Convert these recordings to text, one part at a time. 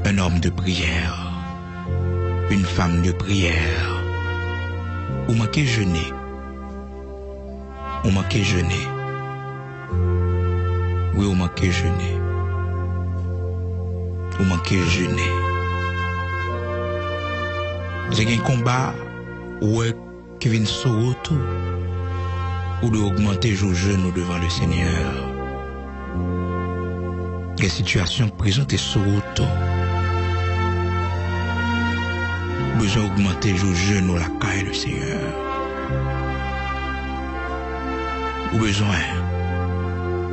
un homme de prière, une femme de prière, ou manquez jeûner, ou manquez jeûner, oui, ou manquez jeûner, ou manquez jeûner. J'ai un combat ouais, qui vient sur route ou de augmenter jour jeûne devant le Seigneur. Les situations présentées sur route besoin d'augmenter jour jeûne ou la caille le Seigneur. Ou besoin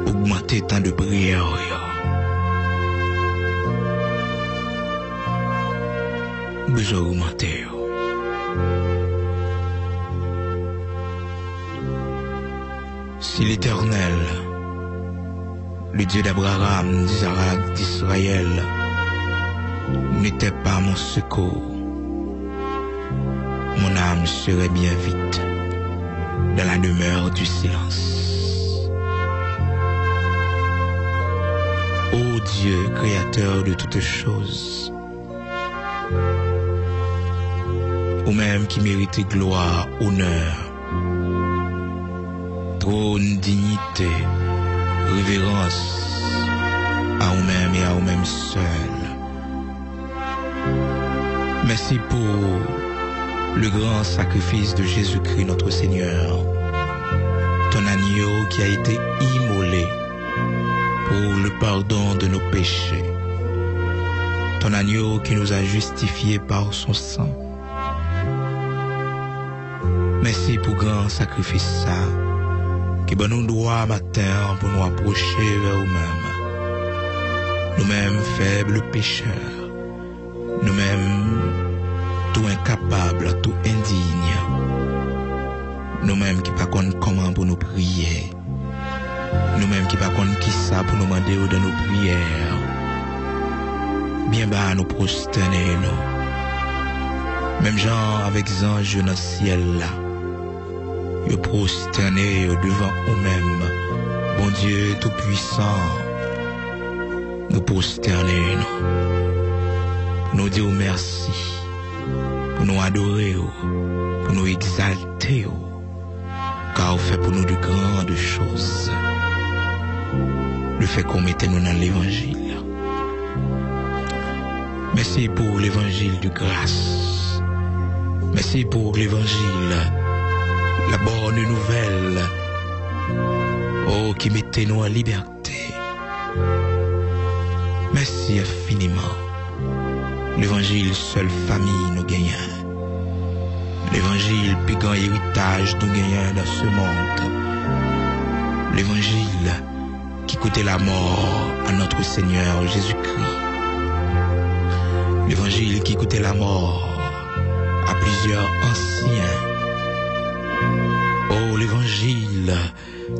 d'augmenter temps de prière. Besoin d'augmenter. Si l'Éternel, le Dieu d'Abraham, d'Isaac, d'Israël, n'était pas mon secours, mon âme serait bien vite dans la demeure du silence. Ô Dieu, créateur de toutes choses, ou même qui mérite gloire, honneur, trône, dignité, révérence à vous-même et à vous-même seul. Merci pour le grand sacrifice de Jésus-Christ notre Seigneur, ton agneau qui a été immolé pour le pardon de nos péchés, ton agneau qui nous a justifiés par son sang. Merci pour grand sacrifice ça, qui ben nous droit matin pour nous approcher vers nous-mêmes. Nous-mêmes faibles pécheurs, nous-mêmes tout incapables, tout indignes, nous-mêmes qui pas connaissons comment pour nous prier, nous-mêmes qui pas connaissons qui ça pour nous demander dans nos prières. Bien bas nous prosterner nous. Même gens avec les anges dans le ciel là. Yo prosterné devant eux-mêmes, bon Dieu tout-puissant, nous prosterner nous, nous dire merci, pour nous adorer, pour nous exalter, car vous faites pour nous de grandes choses, le fait qu'on mette nous dans l'évangile. Merci pour l'évangile de grâce, merci pour l'évangile la bonne nouvelle, oh, qui mettait nous en liberté. Merci infiniment. L'évangile, seule famille nous gagne. L'évangile, plus grand héritage nous gagne dans ce monde. L'évangile, qui coûtait la mort à notre Seigneur Jésus-Christ. L'évangile qui coûtait la mort à plusieurs anciens. Oh, l'évangile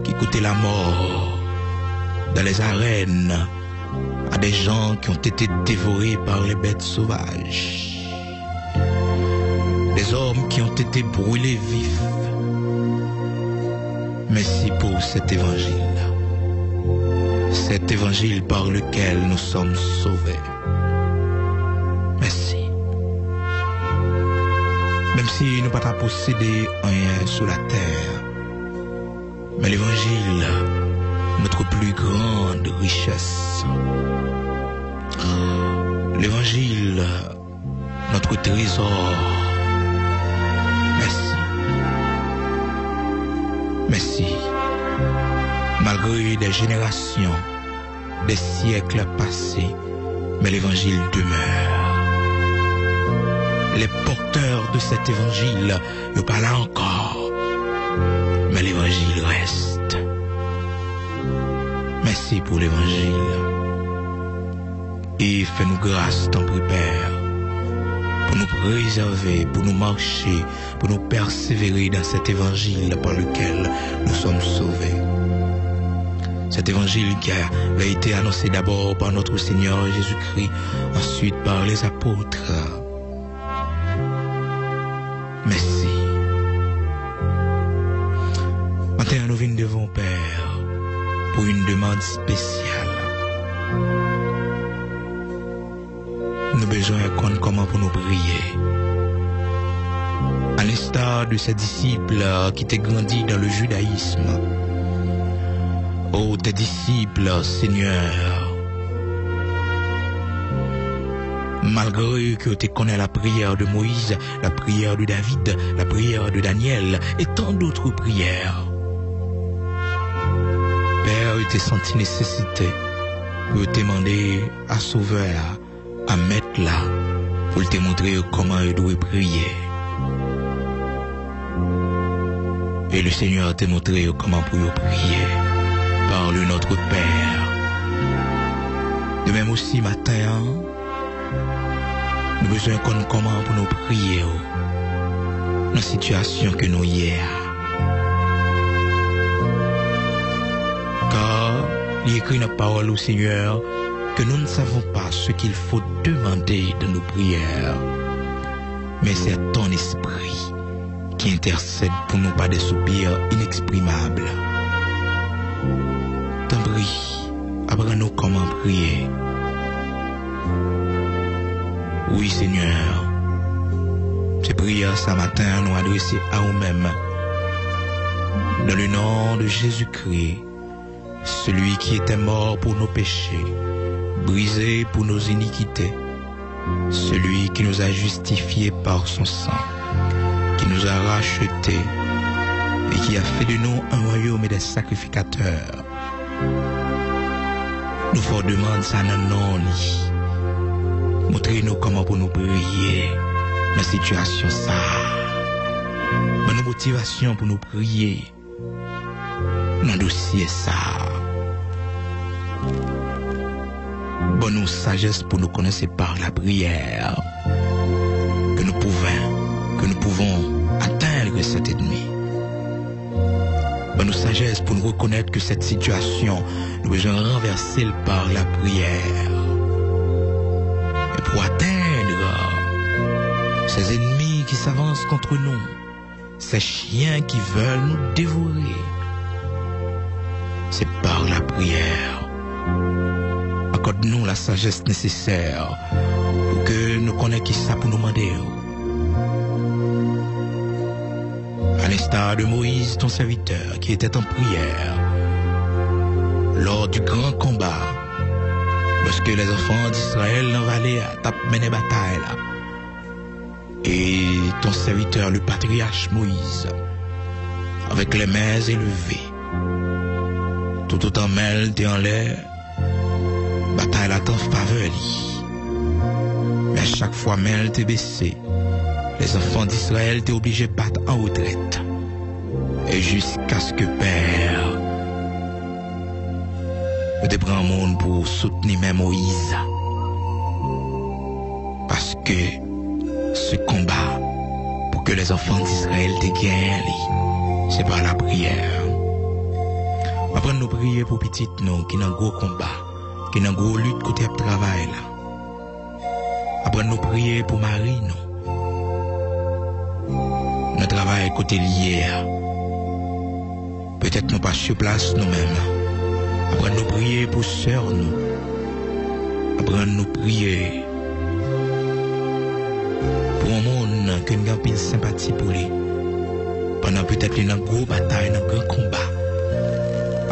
qui coûtait la mort dans les arènes à des gens qui ont été dévorés par les bêtes sauvages. Des hommes qui ont été brûlés vifs. Merci pour cet évangile. Cet évangile par lequel nous sommes sauvés. Merci. Même si nous n'avons pas possédé rien sur la terre, mais l'évangile, notre plus grande richesse. L'évangile, notre trésor. Merci. Merci. Malgré des générations, des siècles passés, mais l'évangile demeure. Les porteurs de cet évangile ne parlent pas encore, mais l'évangile reste. Merci pour l'évangile. Et fais-nous grâce, ton Père, pour nous préserver, pour nous marcher, pour nous persévérer dans cet évangile par lequel nous sommes sauvés. Cet évangile qui avait été annoncé d'abord par notre Seigneur Jésus-Christ, ensuite par les apôtres. Merci. Maintenant, nous venons devant Père pour une demande spéciale. nous besoin de comment pour nous prier. À l'instar de ces disciples qui étaient grandis dans le judaïsme. Oh, tes disciples, Seigneur, malgré que tu connais la prière de Moïse, la prière de David, la prière de Daniel et tant d'autres prières, Père, tu t'es senti nécessité pour te demander à Sauveur, à mettre là, pour te montrer comment il doit prier. Et le Seigneur t'a montré comment pour prier par le Notre Père. De même aussi matin, nous besoin qu'on comment pour nous prier dans la situation que nous hier. Car il écrit dans la parole au Seigneur que nous ne savons pas ce qu'il faut demander dans nos prières, mais c'est ton esprit qui intercède pour nous par des soupirs inexprimables. T'en prie, apprends-nous comment prier. Oui, Seigneur, ces prières ce matin nous adresser à nous-mêmes. Dans le nom de Jésus-Christ, celui qui était mort pour nos péchés, brisé pour nos iniquités, celui qui nous a justifiés par son sang, qui nous a rachetés et qui a fait de nous un royaume et des sacrificateurs. Nous faut demander ça dans nos lits. Montrez-nous comment pour nous prier dans la situation ça. Bonne motivation pour nous prier dans le dossier ça. Bonne sagesse pour nous connaître par la prière que nous pouvons atteindre cet ennemi. Bonne sagesse pour nous reconnaître que cette situation, nous devons renverser par la prière. Et pour atteindre ces ennemis qui s'avancent contre nous, ces chiens qui veulent nous dévorer, c'est par la prière. Accorde-nous la sagesse nécessaire pour que nous connaissions qui ça pour nous demander. À l'instar de Moïse, ton serviteur, qui était en prière, lors du grand combat, lorsque les enfants d'Israël dans la vallée tapent mené bataille là, et ton serviteur, le patriarche Moïse, avec les mains élevées, tout autant mêle en l'air, bataille là t'en faveur. Mais à chaque fois mêle t'es baissé, les enfants d'Israël étaient obligés de battre en retraite. Et jusqu'à ce que Père te prend un monde pour soutenir même Moïse. Parce que ce combat, pour que les enfants d'Israël te gagnent, c'est par la prière. Après nous prier pour petit nous qui dans gros combat, qui dans gros lutte côté travail là. Après nous prier pour Marie nous. Notre travail côté lié. Peut-être nous pas sur place nous-mêmes. Après nous prier pour sœur nous. Après nous prier pour un monde que nous avons une sympathie pour lui. Pendant peut-être une grosse bataille, un grand combat.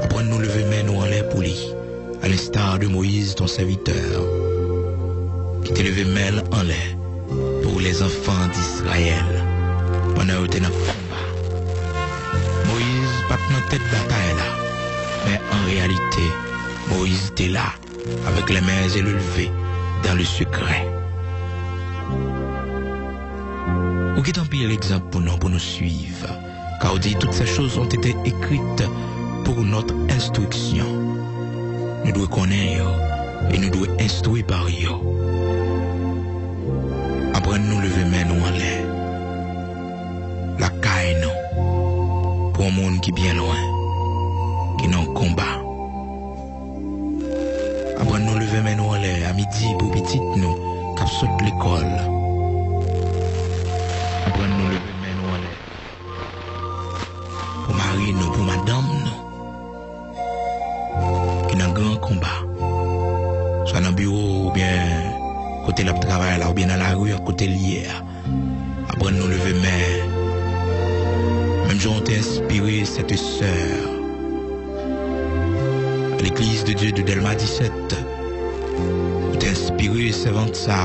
Après nous lever main nous en l'air pour lui. À l'instar de Moïse, ton serviteur, qui t'a levé main en l'air pour les enfants d'Israël. Pendant que tu es dans le combat. Moïse pas dans tête bataille là. Mais en réalité, Moïse était là, avec les mains élevées, dans le secret. Ou qui tant pis l'exemple pour nous suivre. Car on dit toutes ces choses ont été écrites pour notre instruction. Nous devons connaître et nous devons instruire par eux. Après nous lever main nous en l'air. La caille non. Pour un monde qui est bien loin. Qui est en combat. Après nous lever main nous en l'air. À midi pour petite nous. Qui saute l'école. Après nous lever main nous en l'air. Pour Marie nous. Pour madame nous. Qui est dans un grand combat. Soit dans le bureau ou bien côté le travail là, ou bien dans la rue, à côté lié. Après nous lever main. Même jour, on t'a inspiré cette sœur. À l'église de Dieu de Delma 17. On t'a inspiré, servante ça.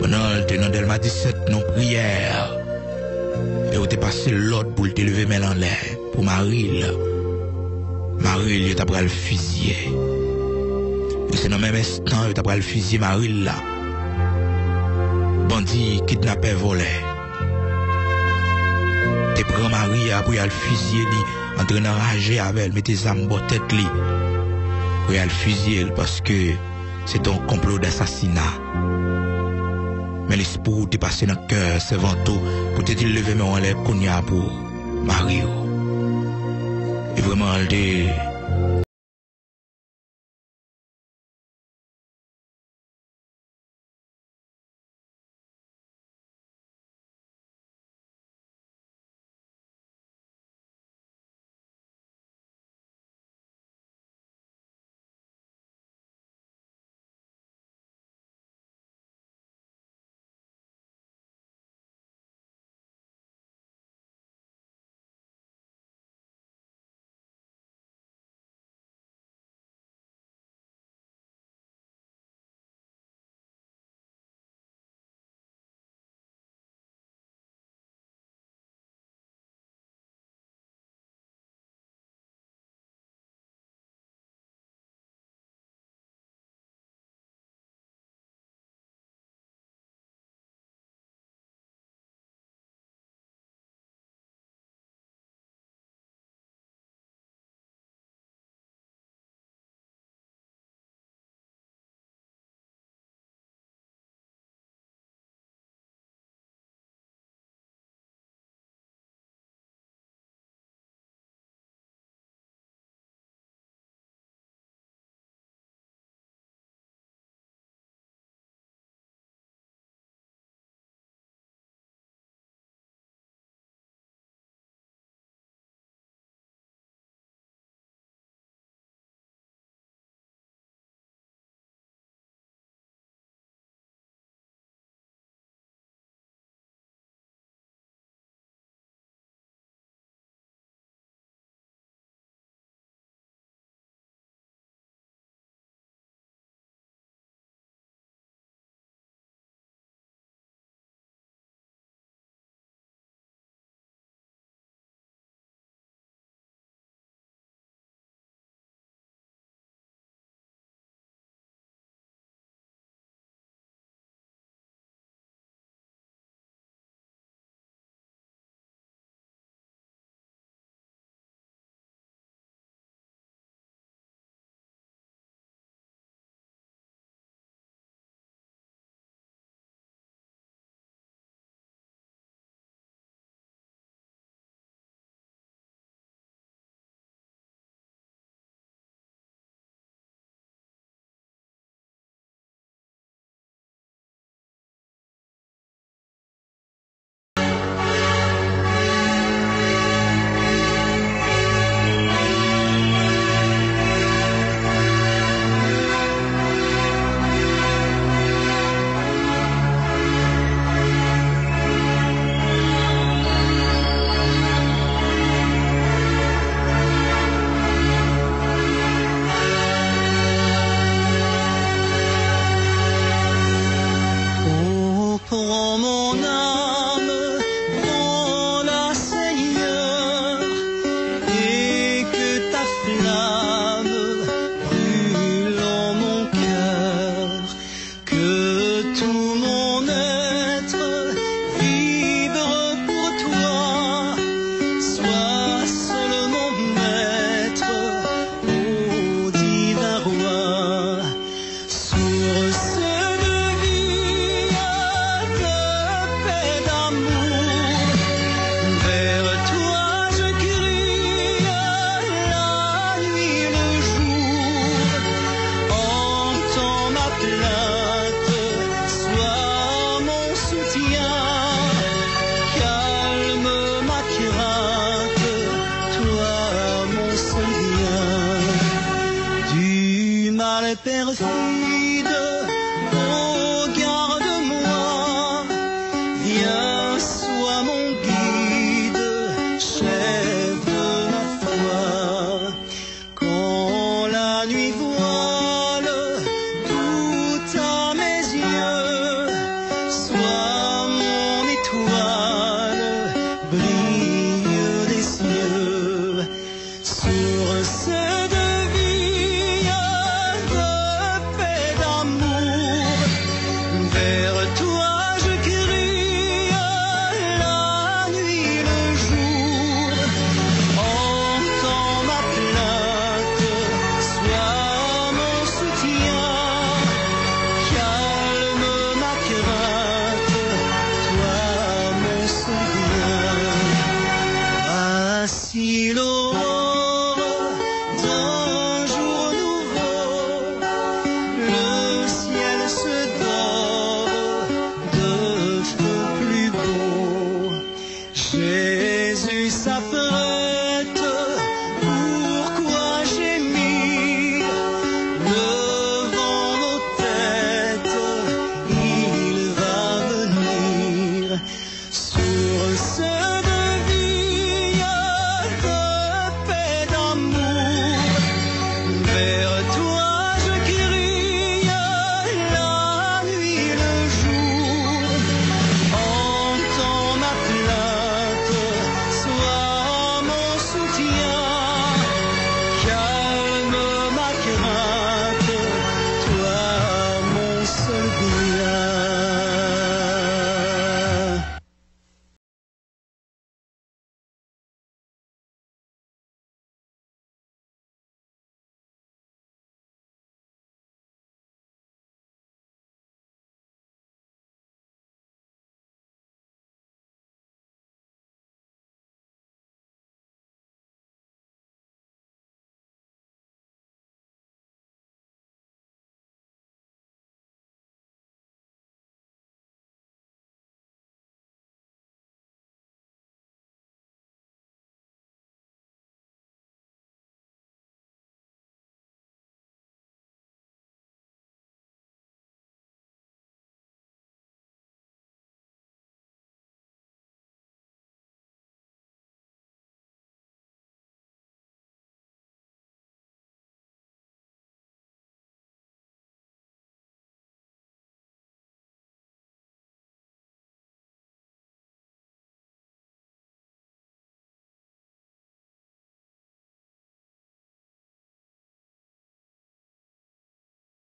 Pendant le Delma 17, non prière. Et on t'a passé l'autre pour te lever main en l'air. Pour Marie. Marie, il t'a pris le fusiller. Et c'est dans le même instant, il t'a pris le fusiller Marie là. Bandit, kidnappé, volé. T'es prends Marie pour le fusiller, en train d'enrager avec elle, mettez tes âmes tête li. Pour le fusiller parce que c'est un complot d'assassinat. Mais l'espoir t'est passé dans le cœur, c'est vento, pour te lever mais on lève qu'on y a pour Marie. Et vraiment, elle